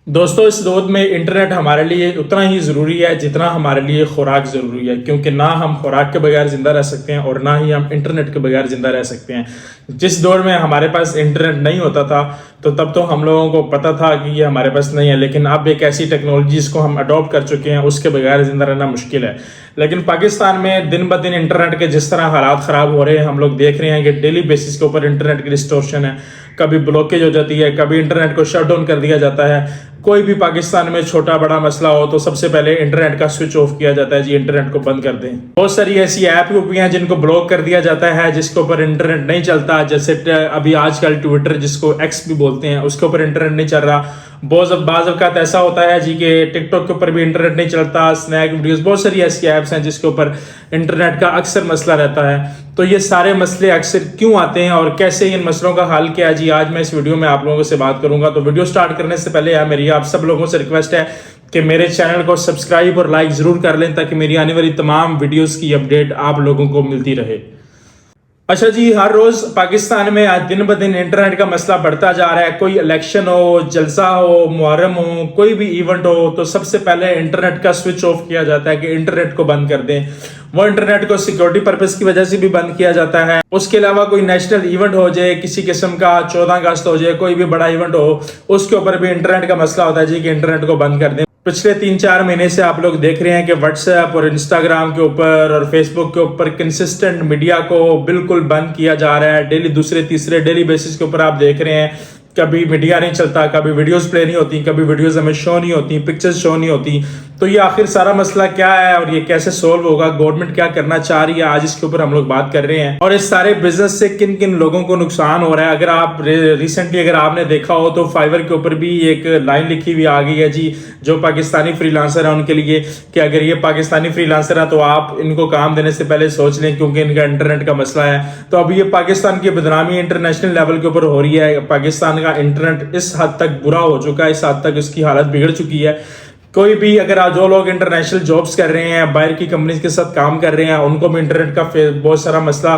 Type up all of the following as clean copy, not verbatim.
दोस्तों, इस दौर में इंटरनेट हमारे लिए उतना ही ज़रूरी है जितना हमारे लिए खुराक ज़रूरी है, क्योंकि ना हम खुराक के बगैर ज़िंदा रह सकते हैं और ना ही हम इंटरनेट के बगैर ज़िंदा रह सकते हैं। जिस दौर में हमारे पास इंटरनेट नहीं होता था तो तब तो हम लोगों को पता था कि ये हमारे पास नहीं है, लेकिन अब एक ऐसी टेक्नोलॉजीज़ को हम अडॉप्ट कर चुके हैं, उसके बगैर ज़िंदा रहना मुश्किल है। लेकिन पाकिस्तान में दिन ब दिन इंटरनेट के जिस तरह हालात ख़राब हो रहे हैं, हम लोग देख रहे हैं कि डेली बेसिस के ऊपर इंटरनेट की डिस्टॉर्शन है, कभी ब्लॉकेज हो जाती है, कभी इंटरनेट को शट डाउन कर दिया जाता है। कोई भी पाकिस्तान में छोटा बड़ा मसला हो तो सबसे पहले इंटरनेट का स्विच ऑफ किया जाता है, जी इंटरनेट को बंद कर दें। बहुत सारी ऐसी ऐप भी हैं जिनको ब्लॉक कर दिया जाता है, जिसके ऊपर इंटरनेट नहीं चलता, जैसे अभी आजकल ट्विटर जिसको एक्स भी बोलते हैं, उसके ऊपर इंटरनेट नहीं चल रहा। बाज़ अवक़ात ऐसा होता है जी कि टिकटॉक के ऊपर भी इंटरनेट नहीं चलता, स्नैक वीडियोस, बहुत सारी ऐसी ऐप्स हैं जिसके ऊपर इंटरनेट का अक्सर मसला रहता है। तो ये सारे मसले अक्सर क्यों आते हैं और कैसे इन मसलों का हल किया जी, आज मैं इस वीडियो में आप लोगों से बात करूंगा। तो वीडियो स्टार्ट करने से पहले यार मेरी आप सब लोगों से रिक्वेस्ट है कि मेरे चैनल को सब्सक्राइब और लाइक जरूर कर लें, ताकि मेरी आने वाली तमाम वीडियोस की अपडेट आप लोगों को मिलती रहे। अच्छा जी, हर रोज पाकिस्तान में आज दिन ब दिन इंटरनेट का मसला बढ़ता जा रहा है। कोई इलेक्शन हो, जलसा हो, मुहर्रम हो, कोई भी इवेंट हो, तो सबसे पहले इंटरनेट का स्विच ऑफ किया जाता है कि इंटरनेट को बंद कर दें। वो इंटरनेट को सिक्योरिटी पर्पस की वजह से भी बंद किया जाता है। उसके अलावा कोई नेशनल इवेंट हो जाए, किसी किस्म का 14 अगस्त हो जाए, कोई भी बड़ा इवेंट हो, उसके ऊपर भी इंटरनेट का मसला होता है जी कि इंटरनेट को बंद कर दें। पिछले 3-4 महीने से आप लोग देख रहे हैं कि व्हाट्सएप और इंस्टाग्राम के ऊपर और फेसबुक के ऊपर कंसिस्टेंट मीडिया को बिल्कुल बंद किया जा रहा है। डेली दूसरे तीसरे डेली बेसिस के ऊपर आप देख रहे हैं, कभी मीडिया नहीं चलता, कभी वीडियोस प्ले नहीं होती, कभी वीडियोस हमें शो नहीं होती, पिक्चर्स शो नहीं होती। तो ये आखिर सारा मसला क्या है और ये कैसे सोल्व होगा, गवर्नमेंट क्या करना चाह रही है, आज इसके ऊपर हम लोग बात कर रहे हैं। और इस सारे बिजनेस से किन किन लोगों को नुकसान हो रहा है, अगर आप रिसेंटली अगर आपने देखा हो तो फाइवर के ऊपर भी एक लाइन लिखी हुई आ गई है जी, जो पाकिस्तानी फ्रीलांसर है उनके लिए, कि अगर ये पाकिस्तानी फ्रीलांसर है तो आप इनको काम देने से पहले सोच लें, क्योंकि इनका इंटरनेट का मसला है। तो अब ये पाकिस्तान की बदनामी इंटरनेशनल लेवल के ऊपर हो रही है। पाकिस्तान का इंटरनेट इस हद तक बुरा हो चुका है, इस हद तक इसकी हालत बिगड़ चुकी है। कोई भी अगर आज जो लोग इंटरनेशनल जॉब्स कर रहे हैं, बाहर की कंपनीज के साथ काम कर रहे हैं, उनको भी इंटरनेट का बहुत सारा मसला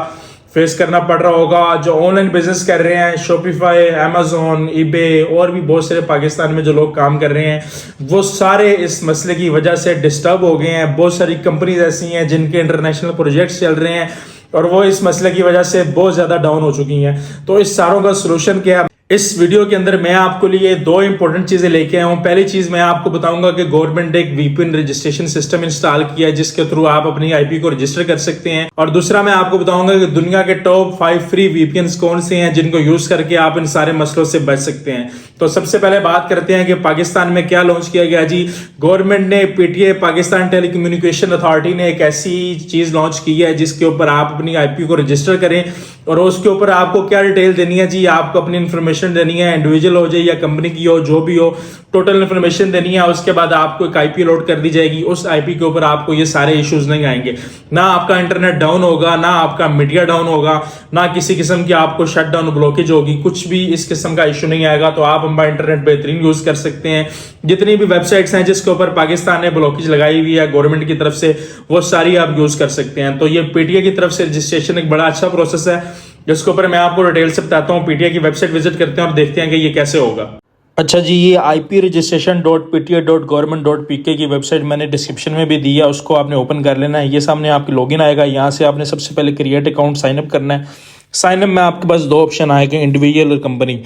फेस करना पड़ रहा होगा। जो ऑनलाइन बिजनेस कर रहे हैं, शॉपिफाई, अमेजोन, ईबे और भी बहुत सारे पाकिस्तान में जो लोग काम कर रहे हैं, वो सारे इस मसले की वजह से डिस्टर्ब हो गए हैं। बहुत सारी कंपनीज ऐसी हैं जिनके इंटरनेशनल प्रोजेक्ट्स चल रहे हैं और वो इस मसले की वजह से बहुत ज्यादा डाउन हो चुकी हैं। तो इस सारों का सोल्यूशन क्या है, इस वीडियो के अंदर मैं आपको लिए 2 इंपॉर्टेंट चीजें लेके आया हूं। पहली चीज मैं आपको बताऊंगा कि गवर्नमेंट ने एक वीपीएन रजिस्ट्रेशन सिस्टम इंस्टॉल किया है, जिसके थ्रू आप अपनी आईपी को रजिस्टर कर सकते हैं। और दूसरा मैं आपको बताऊंगा कि दुनिया के टॉप 5 फ्री वीपीएन कौन से हैं जिनको यूज करके आप इन सारे मसलों से बच सकते हैं। तो सबसे पहले बात करते हैं कि पाकिस्तान में क्या लॉन्च किया गया जी। गवर्नमेंट ने पीटीए पाकिस्तान टेलीकम्युनिकेशन अथॉरिटी ने एक ऐसी चीज लॉन्च की है जिसके ऊपर आप अपनी आईपी को रजिस्टर करें और उसके ऊपर आपको क्या डिटेल देनी है जी, आपको अपनी इंफॉर्मेशन देनी है, इंडिविजुअल हो जाए या कंपनी की हो, जो भी हो, टोटल इन्फॉर्मेशन देनी है। उसके बाद आपको एक आईपी लोड कर दी जाएगी। उस आईपी के ऊपर आपको ये सारे इश्यूज नहीं आएंगे, ना आपका इंटरनेट डाउन होगा, ना आपका मीडिया डाउन होगा, ना किसी किस्म की आपको शट डाउन ब्लॉकेज होगी, कुछ भी इस किस्म का इशू नहीं आएगा। तो आप हमारा इंटरनेट बेहतरीन यूज कर सकते हैं। जितनी भी वेबसाइट्स हैं जिसके ऊपर पाकिस्तान ने ब्लॉकेज लगाई हुई है गवर्नमेंट की तरफ से, वो सारी आप यूज कर सकते हैं। तो ये पीटीए की तरफ से रजिस्ट्रेशन एक बड़ा अच्छा प्रोसेस है, जिसके ऊपर मैं आपको डिटेल से बताता हूँ। पीटीए की वेबसाइट विजिट करते हैं और देखते हैं कि ये कैसे होगा। अच्छा जी, ये ipregistration.pta.government.pk की वेबसाइट मैंने डिस्क्रिप्शन में भी दी है, उसको आपने ओपन कर लेना है। ये सामने आपकी लॉगिन आएगा, यहाँ से आपने सबसे पहले क्रिएट अकाउंट साइन अप करना है। साइन अप में आपके पास 2 ऑप्शन आएंगे, इंडिविजुअल और कंपनी।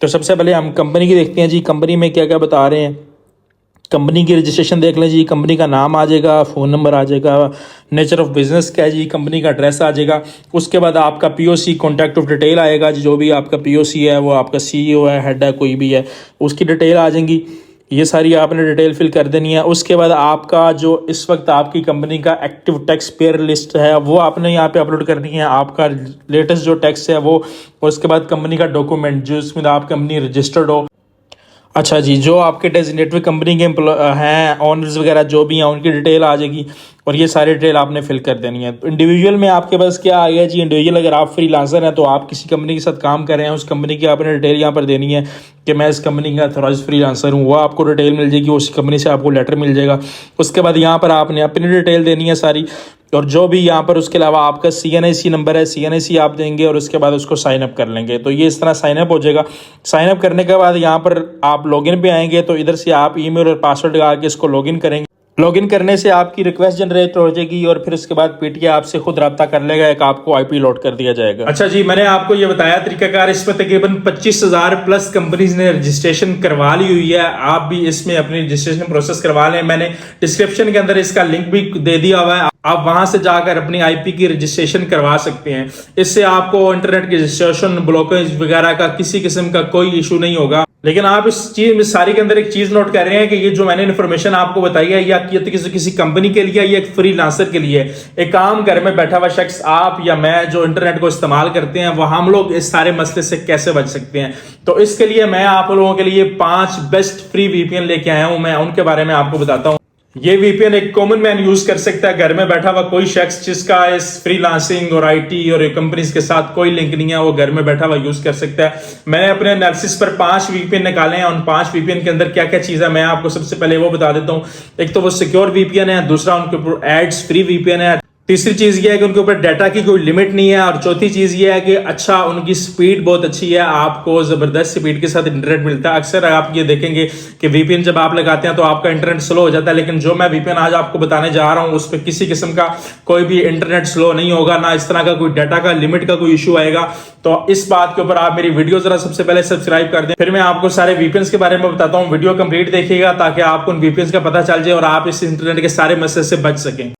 तो सबसे पहले हम कंपनी की देखते हैं जी, कंपनी में क्या क्या बता रहे हैं। कंपनी की रजिस्ट्रेशन देख लें जी, कंपनी का नाम आ जाएगा, फ़ोन नंबर आ जाएगा, नेचर ऑफ बिजनेस क्या है जी, कंपनी का एड्रेस आ जाएगा। उसके बाद आपका पीओसी कॉन्टैक्ट ऑफ डिटेल आएगा जी, जो भी आपका पीओसी है, वो आपका सीईओ है, हेड है, कोई भी है, उसकी डिटेल आ जाएंगी। ये सारी आपने डिटेल फिल कर देनी है। उसके बाद आपका जो इस वक्त आपकी कंपनी का एक्टिव टैक्स पेयर लिस्ट है वो आपने यहाँ पे अपलोड करनी है, आपका लेटेस्ट जो टैक्स है वो। और उसके बाद कंपनी का डॉक्यूमेंट जो इसमें आप कंपनी रजिस्टर्ड हो। अच्छा जी, जो आपके डेजिग्नेटेड कंपनी के हैं, ऑनर्स वगैरह जो भी हैं, उनकी डिटेल आ जाएगी और ये सारी डिटेल आपने फिल कर देनी है। तो इंडिविजुअल में आपके पास क्या आ गया जी, इंडिविजुअल अगर आप फ्रीलांसर हैं तो आप किसी कंपनी के साथ काम कर रहे हैं, उस कंपनी की आपने डिटेल यहाँ पर देनी है कि मैं इस कंपनी का ऑथराइज्ड फ्रीलांसर हूँ, वो आपको डिटेल मिल जाएगी, उस कंपनी से आपको लेटर मिल जाएगा। उसके बाद यहाँ पर आपने अपनी डिटेल देनी है सारी। और जो भी यहाँ पर उसके अलावा आपका CNIC नंबर है, CNIC आप देंगे और उसके बाद उसको साइन अप कर लेंगे। तो ये इस तरह साइन अप हो जाएगा। साइन अप करने के बाद यहाँ पर आप लॉगिन पे आएंगे तो इधर से आप ईमेल और पासवर्ड लगा के इसको लॉगिन करेंगे। लॉगिन करने से आपकी रिक्वेस्ट जनरेट हो जाएगी और फिर उसके बाद PTA आपसे खुद रब्ता कर लेगा, एक आपको IP लोड कर दिया जाएगा। अच्छा जी, मैंने आपको ये बताया तरीकाकार। इसमें तकरीबन 25,000 प्लस कंपनीज ने रजिस्ट्रेशन करवा ली हुई है। आप भी इसमें अपनी रजिस्ट्रेशन प्रोसेस करवा लें। मैंने डिस्क्रिप्शन के अंदर इसका लिंक भी दे दिया हुआ है, आप वहां से जाकर अपनी IP की रजिस्ट्रेशन करवा सकते हैं। इससे आपको इंटरनेट की रजिस्ट्रेशन, ब्लॉकेज वगैरह का किसी किस्म का कोई इशू नहीं होगा। लेकिन आप इस चीज में सारी के अंदर एक चीज नोट कर रहे हैं कि ये जो मैंने इन्फॉर्मेशन आपको बताई है या ये तो किसी कंपनी के लिए या एक फ्रीलांसर के लिए, एक काम घर में बैठा हुआ शख्स, आप या मैं जो इंटरनेट को इस्तेमाल करते हैं, वो हम लोग इस सारे मसले से कैसे बच सकते हैं। तो इसके लिए मैं आप लोगों के लिए 5 बेस्ट फ्री VPN लेके आया हूं। मैं उनके बारे में आपको बताता हूं। ये VPN एक कॉमन मैन यूज कर सकता है, घर में बैठा हुआ कोई शख्स जिसका इस फ्रीलांसिंग और IT और कंपनीज के साथ कोई लिंक नहीं है, वो घर में बैठा हुआ यूज कर सकता है। मैंने अपने एनालिसिस पर 5 VPN निकाले हैं। उन 5 VPN के अंदर क्या क्या चीज है मैं आपको सबसे पहले वो बता देता हूँ। एक तो वो सिक्योर VPN है, दूसरा उनके ऊपर एड्स फ्री VPN है, तीसरी चीज ये है कि उनके ऊपर डाटा की कोई लिमिट नहीं है, और चौथी चीज ये है कि अच्छा उनकी स्पीड बहुत अच्छी है, आपको जबरदस्त स्पीड के साथ इंटरनेट मिलता है। अक्सर आप ये देखेंगे कि VPN जब आप लगाते हैं तो आपका इंटरनेट स्लो हो जाता है, लेकिन जो मैं VPN आज आपको बताने जा रहा हूं उस पर किसी किस्म का कोई भी इंटरनेट स्लो नहीं होगा, ना इस तरह का कोई डाटा का लिमिट का कोई इशू आएगा। तो इस बात के ऊपर आप मेरी वीडियो जरा सबसे पहले सब्सक्राइब कर दें, फिर मैं आपको सारे VPNs के बारे में बताता हूँ। वीडियो कंप्लीट देखिएगा ताकि आपको उन VPNs का पता चल जाए और आप इस इंटरनेट के सारे मसले से बच सकें।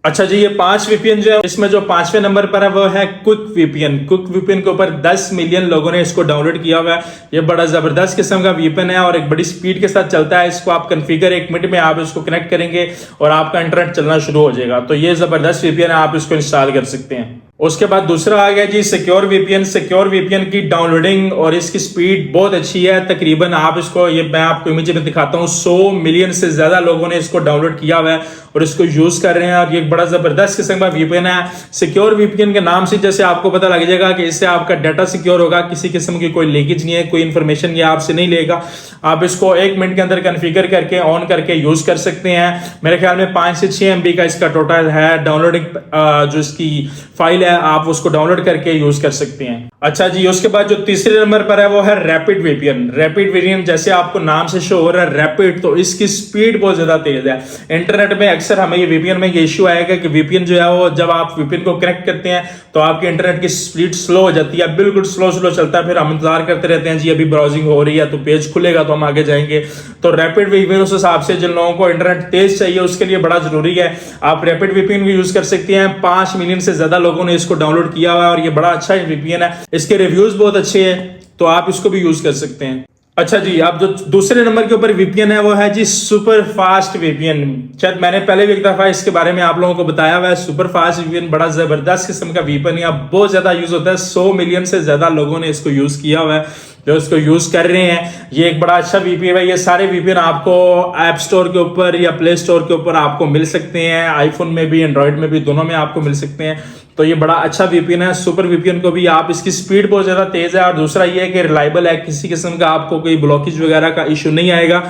अच्छा जी, ये 5 VPN जो है, इसमें जो 5वें नंबर पर है वो है क्विक VPN। क्विक VPN के ऊपर 10 मिलियन लोगों ने इसको डाउनलोड किया हुआ है। ये बड़ा जबरदस्त किस्म का VPN है और एक बड़ी स्पीड के साथ चलता है। इसको आप कॉन्फ़िगर 1 मिनट में आप इसको कनेक्ट करेंगे और आपका इंटरनेट चलना शुरू हो जाएगा। तो ये जबरदस्त VPN है, आप इसको इंस्टॉल कर सकते हैं। उसके बाद दूसरा आ गया जी सिक्योर VPN। सिक्योर VPN की डाउनलोडिंग और इसकी स्पीड बहुत अच्छी है। तकरीबन आप इसको, ये मैं आपको इमेज में दिखाता हूँ, 100 मिलियन से ज्यादा लोगों ने इसको डाउनलोड किया हुआ है और इसको यूज कर रहे हैं। और ये बड़ा जबरदस्त किस्म का VPN है। सिक्योर VPN के नाम से जैसे आपको पता लग जाएगा कि इससे आपका डाटा सिक्योर होगा, किसी किस्म की कोई लीकेज नहीं है, कोई इंफॉर्मेशन ये आपसे नहीं लेगा। आप इसको 1 मिनट के अंदर कॉन्फ़िगर करके ऑन करके यूज कर सकते हैं। मेरे ख्याल में 5 से 6 MB का इसका टोटल है डाउनलोडिंग, जो इसकी फाइल है आप उसको डाउनलोड करके यूज कर सकते हैं। अच्छा जी, उसके बाद जो तीसरे नंबर पर है वो है रैपिड VPN। रैपिड VPN जैसे आपको नाम से शो हो रहा है रैपिड, तो इसकी स्पीड बहुत ज्यादा तेज है। इंटरनेट में अक्सर हमें ये VPN में ये इश्यू आएगा कि VPN जो है वो जब आप VPN को कनेक्ट करते हैं तो आपके इंटरनेट की स्पीड स्लो हो जाती है, बिल्कुल स्लो चलता है। फिर हम इंतजार करते रहते हैं जी अभी ब्राउजिंग हो रही है तो पेज खुलेगा तो हम आगे जाएंगे। तो रैपिड VPN उस हिसाब से जिन लोगों को इंटरनेट तेज चाहिए उसके लिए बड़ा जरूरी है। आप रैपिड VPN भी यूज कर सकते हैं। 5 मिलियन से ज्यादा लोगों ने इसको डाउनलोड किया हुआ है और ये बड़ा अच्छा VPN है। इसके रिव्यूज बहुत अच्छे हैं तो आप इसको भी यूज कर सकते हैं। अच्छा जी, आप जो दूसरे नंबर के ऊपर VPN है वो है जी सुपर फास्ट VPN। शायद मैंने पहले भी एक दफा इसके बारे में आप लोगों को बताया हुआ है। सुपर फास्ट VPN बड़ा जबरदस्त किस्म का VPN है, बहुत ज्यादा यूज होता है। 100 मिलियन से ज्यादा लोगों ने इसको यूज किया हुआ है जो इसको यूज कर रहे हैं। ये एक बड़ा अच्छा VPN है। ये सारे VPN आपको ऐप स्टोर के ऊपर या प्ले स्टोर के ऊपर आपको मिल सकते हैं, आईफोन में भी एंड्रॉइड में भी, दोनों में आपको मिल सकते हैं। तो ये बड़ा अच्छा VPN है। सुपर VPN को भी आप, इसकी स्पीड बहुत ज्यादा तेज है और दूसरा ये है कि रिलायबल है, किसी किस्म का आपको कोई ब्लॉकेज वगैरह का इशू नहीं आएगा।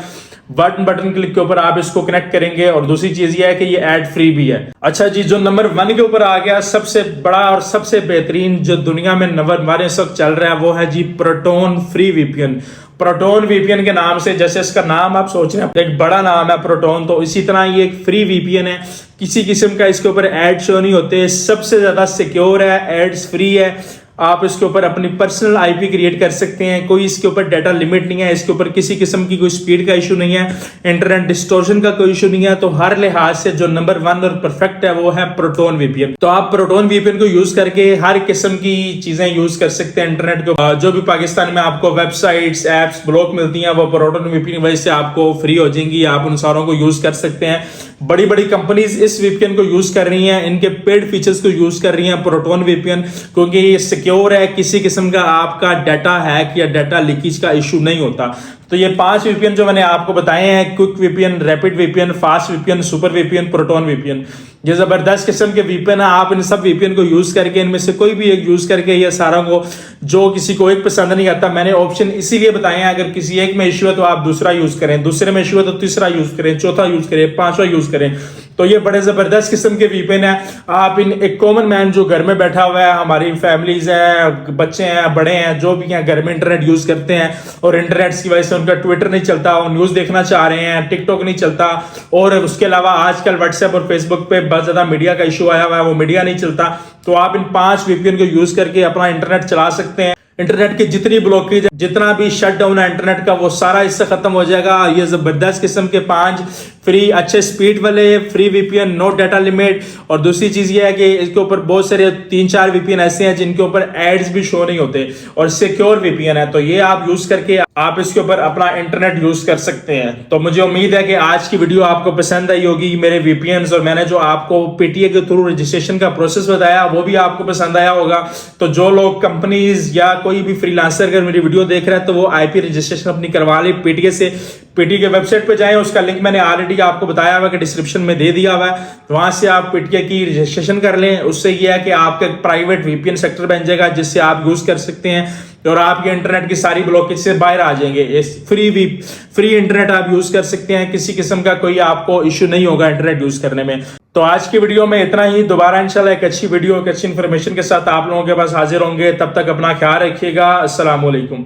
बटन क्लिक के ऊपर आप इसको कनेक्ट करेंगे और दूसरी चीज ये है कि ये एड फ्री भी है। अच्छा जी, जो नंबर 1 के ऊपर आ गया, सबसे बड़ा और सबसे बेहतरीन जो दुनिया में नंबर हमारे इस वक्त चल रहा है वो है जी Proton free VPN। Proton VPN के नाम से, जैसे इसका नाम आप सोच रहे हैं एक बड़ा नाम है प्रोटोन, तो इसी तरह ये एक फ्री VPN है। किसी किस्म का इसके ऊपर एड शो नहीं होते, सबसे ज्यादा सिक्योर है, एड्स फ्री है। आप इसके ऊपर अपनी पर्सनल IP क्रिएट कर सकते हैं, कोई इसके ऊपर डाटा लिमिट नहीं है, इसके ऊपर किसी किस्म की कोई स्पीड का इशू नहीं है, इंटरनेट डिस्टोर्शन का कोई इशू नहीं है। तो हर लिहाज से जो नंबर 1 और परफेक्ट है वो है प्रोटोन VPN। तो आप प्रोटोन VPN को यूज करके हर किस्म की चीजें यूज कर सकते हैं इंटरनेट को। जो भी पाकिस्तान में आपको वेबसाइट्स, एप्स, ब्लॉग मिलती हैं वो प्रोटोन VPN की वजह से आपको फ्री हो जाएंगी, आप उन सारों को यूज कर सकते हैं। बड़ी बड़ी कंपनीज इस VPN को यूज कर रही हैं, इनके पेड फीचर्स को यूज कर रही हैं प्रोटोन VPN, क्योंकि ये सिक्योर है, किसी किस्म का आपका डाटा हैक या डाटा लीकेज का इशू नहीं होता। तो ये 5 VPN जो मैंने आपको बताए हैं, quick VPN, rapid VPN, fast VPN, super VPN, Proton VPN, ये जबरदस्त किस्म के VPN है। आप इन सब VPN को यूज करके, इनमें से कोई भी एक यूज करके, ये सारा को, जो किसी को एक पसंद नहीं आता, मैंने ऑप्शन इसीलिए बताए हैं, अगर किसी एक में इशू है तो आप दूसरा यूज करें, दूसरे में इशू है तो तीसरा यूज करें, चौथा यूज करें, 5वां यूज करें। तो ये बड़े जबरदस्त किस्म के वीपीएन है। आप इन एक कॉमन मैन जो घर में बैठा हुआ है, हमारी फैमिलीज हैं, बच्चे हैं, बड़े हैं, जो भी हैं घर में इंटरनेट यूज करते हैं और इंटरनेट की वजह से उनका ट्विटर नहीं चलता, वो न्यूज देखना चाह रहे हैं, टिकटॉक नहीं चलता, और उसके अलावा आजकल व्हाट्सएप और फेसबुक पे बहुत ज्यादा मीडिया का इशू आया हुआ है, वो मीडिया नहीं चलता, तो आप इन 5 वीपीएन को यूज करके अपना इंटरनेट चला सकते हैं। इंटरनेट की जितनी ब्लॉकेज, जितना भी शट डाउन है इंटरनेट का, वो सारा इससे खत्म हो जाएगा। ये जबरदस्त किस्म के 5 फ्री अच्छे स्पीड वाले free VPN, no data limit. और दूसरी चीज ये है कि इसके ऊपर बहुत सारे 3-4 वीपीएन ऐसे हैं जिनके ऊपर एड्स भी शो नहीं होते और सिक्योर वीपीएन है, तो ये आप यूज करके आप इसके ऊपर अपना इंटरनेट यूज कर सकते हैं। तो मुझे उम्मीद है कि आज की वीडियो आपको पसंद आई होगी, मेरे वीपीएन और मैंने जो आपको पीटीए के थ्रू रजिस्ट्रेशन का प्रोसेस बताया वो भी आपको पसंद आया होगा। तो जो लोग कंपनीज या कोई भी फ्रीलांसर अगर मेरी वीडियो देख रहे हैं तो वो आईपी रजिस्ट्रेशन अपनी करवा ले पीटीए से। पीटीए के वेबसाइट पे जाएं, उसका लिंक मैंने ऑलरेडी आपको बताया हुआ कि डिस्क्रिप्शन में दे दिया हुआ है, वहां से आप पीटीए की रजिस्ट्रेशन कर लें। उससे यह है कि आपका प्राइवेट वीपीएन सेक्टर बन जाएगा जिससे आप यूज कर सकते हैं और आपके इंटरनेट की सारी ब्लॉकेज से बाहर आ जाएंगे। फ्री इंटरनेट आप यूज कर सकते हैं, किसी किस्म का कोई आपको इश्यू नहीं होगा इंटरनेट यूज करने में। तो आज की वीडियो में इतना ही। दोबारा इंशाल्लाह एक अच्छी वीडियो, एक अच्छी इंफॉर्मेशन के साथ आप लोगों के पास हाजिर होंगे। तब तक अपना ख्याल रखिएगा। अस्सलाम वालेकुम।